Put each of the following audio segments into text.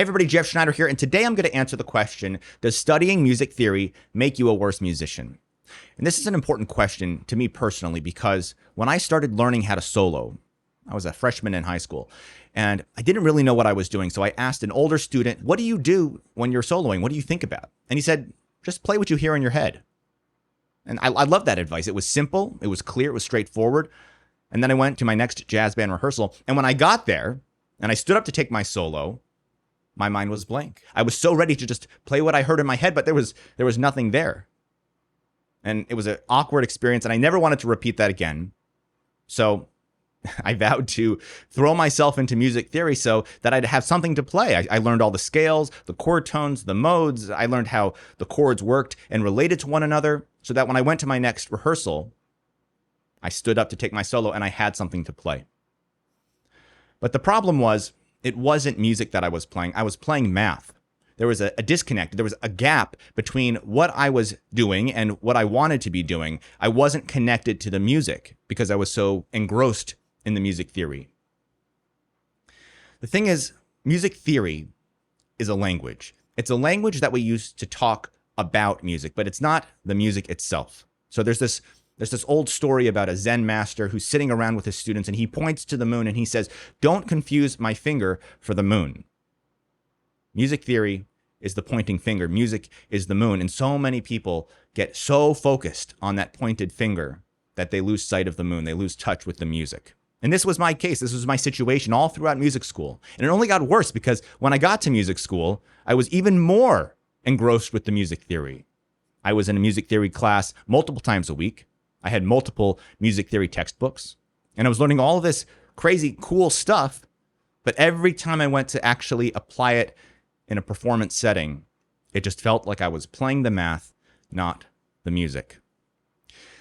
Hey everybody, Jeff Schneider here, and today I'm going to answer the question, does studying music theory make you a worse musician? And this is an important question to me personally because when I started learning how to solo, I was a freshman in high school, and I didn't really know what I was doing. So I asked an older student, what do you do when you're soloing? What do you think about? And he said, just play what you hear in your head. And I love that advice. It was simple, it was clear, it was straightforward. And then I went to my next jazz band rehearsal, and when I got there and I stood up to take my solo, my mind was blank. I was so ready to just play what I heard in my head, but there was nothing there. And it was an awkward experience, and I never wanted to repeat that again. So I vowed to throw myself into music theory so that I'd have something to play. I learned all the scales, the chord tones, the modes. I learned how the chords worked and related to one another so that when I went to my next rehearsal, I stood up to take my solo and I had something to play. But the problem was, it wasn't music that I was playing. I was playing math. There was a disconnect. There was a gap between what I was doing and what I wanted to be doing. I wasn't connected to the music because I was so engrossed in the music theory. The thing is, music theory is a language. It's a language that we use to talk about music, but it's not the music itself. So there's this old story about a Zen master who's sitting around with his students, and he points to the moon and he says, "Don't confuse my finger for the moon." Music theory is the pointing finger. Music is the moon. And so many people get so focused on that pointed finger that they lose sight of the moon. They lose touch with the music. And this was my case. This was my situation all throughout music school. And it only got worse because when I got to music school, I was even more engrossed with the music theory. I was in a music theory class multiple times a week. I had multiple music theory textbooks, and I was learning all of this crazy, cool stuff. But every time I went to actually apply it in a performance setting, it just felt like I was playing the math, not the music.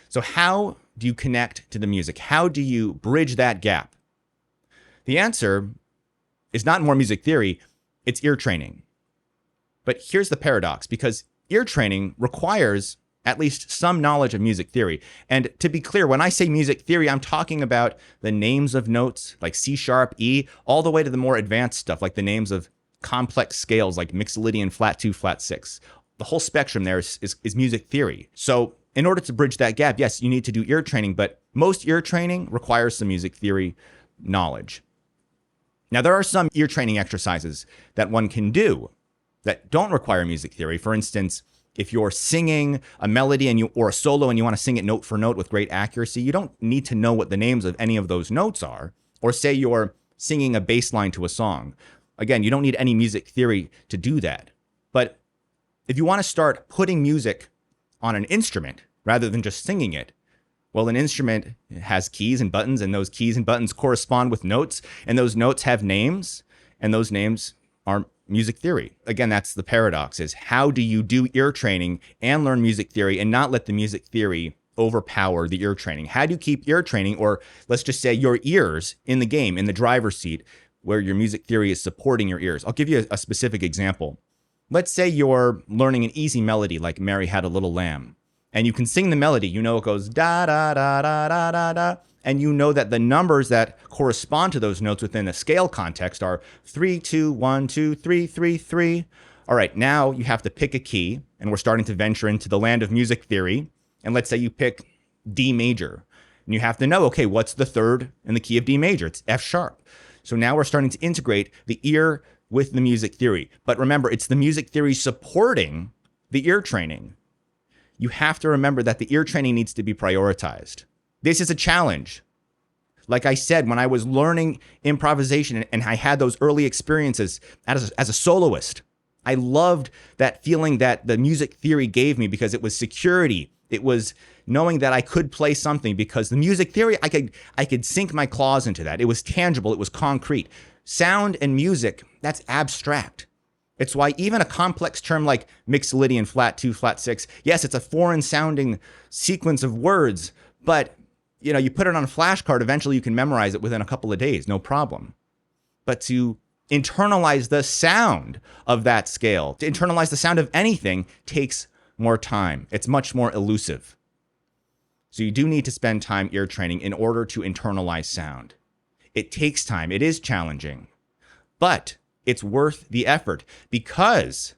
So how do you connect to the music? How do you bridge that gap? The answer is not more music theory, it's ear training. But here's the paradox, because ear training requires at least some knowledge of music theory. And to be clear, when I say music theory, I'm talking about the names of notes like C sharp, E, all the way to the more advanced stuff like the names of complex scales like Mixolydian flat 2, flat 6. The whole spectrum there is music theory. So in order to bridge that gap, yes, you need to do ear training, but most ear training requires some music theory knowledge. Now, there are some ear training exercises that one can do that don't require music theory. For instance, if you're singing a melody or a solo and you want to sing it note for note with great accuracy, you don't need to know what the names of any of those notes are. Or say you're singing a bass line to a song. Again, you don't need any music theory to do that. But if you want to start putting music on an instrument rather than just singing it, well, an instrument has keys and buttons, and those keys and buttons correspond with notes, and those notes have names, and those names are music theory. Again, that's the paradox, is how do you do ear training and learn music theory and not let the music theory overpower the ear training? How do you keep ear training, or let's just say your ears, in the game, in the driver's seat, where your music theory is supporting your ears? I'll give you a specific example. Let's say you're learning an easy melody like Mary Had a Little Lamb, and you can sing the melody. You know it goes da da da da da da da. And you know that the numbers that correspond to those notes within a scale context are 3, 2, 1, 2, 3, 3, 3. All right, now you have to pick a key, and we're starting to venture into the land of music theory. And let's say you pick D major, and you have to know, okay, what's the third in the key of D major? It's F sharp. So now we're starting to integrate the ear with the music theory. But remember, it's the music theory supporting the ear training. You have to remember that the ear training needs to be prioritized. This is a challenge. Like I said, when I was learning improvisation and I had those early experiences as a soloist, I loved that feeling that the music theory gave me because it was security. It was knowing that I could play something because the music theory, I could sink my claws into that. It was tangible. It was concrete. Sound and music, that's abstract. It's why even a complex term like Mixolydian flat 2, flat 6, yes, it's a foreign sounding sequence of words, but you put it on a flashcard, eventually you can memorize it within a couple of days, no problem. But to internalize the sound of that scale, to internalize the sound of anything, takes more time. It's much more elusive. So you do need to spend time ear training in order to internalize sound. It takes time. It is challenging. But it's worth the effort because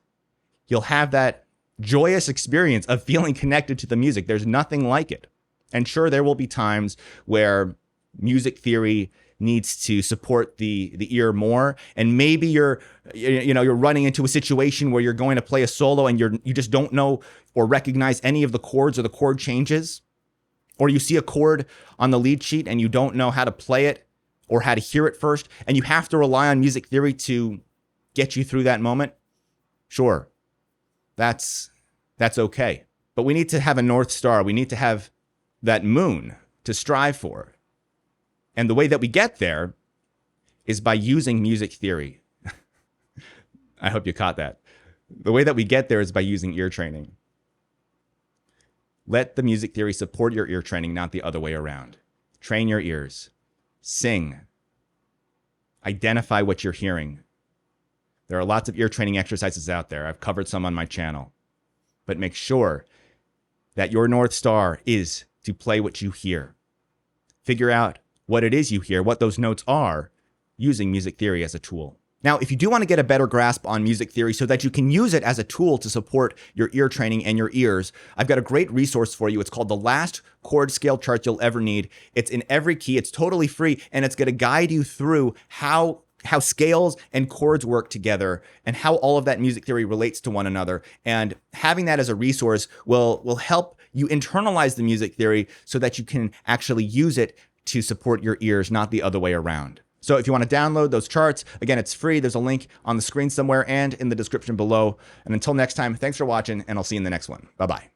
you'll have that joyous experience of feeling connected to the music. There's nothing like it. And sure, there will be times where music theory needs to support the ear more, and maybe you're running into a situation where you're going to play a solo and you just don't know or recognize any of the chords or the chord changes, or you see a chord on the lead sheet and you don't know how to play it or how to hear it first, and you have to rely on music theory to get you through that moment. Sure, that's okay, but we need to have a North Star. We need to have that moon to strive for. And the way that we get there is by using music theory. I hope you caught that. The way that we get there is by using ear training. Let the music theory support your ear training, not the other way around. Train your ears. Sing. Identify what you're hearing. There are lots of ear training exercises out there. I've covered some on my channel. But make sure that your North Star is to play what you hear. Figure out what it is you hear, what those notes are, using music theory as a tool. Now, if you do want to get a better grasp on music theory so that you can use it as a tool to support your ear training and your ears, I've got a great resource for you. It's called The Last Chord Scale Chart You'll Ever Need. It's in every key. It's totally free, and it's going to guide you through how scales and chords work together and how all of that music theory relates to one another. And having that as a resource will help you internalize the music theory so that you can actually use it to support your ears, not the other way around. So if you want to download those charts, again, it's free. There's a link on the screen somewhere and in the description below. And until next time, thanks for watching, and I'll see you in the next one. Bye-bye.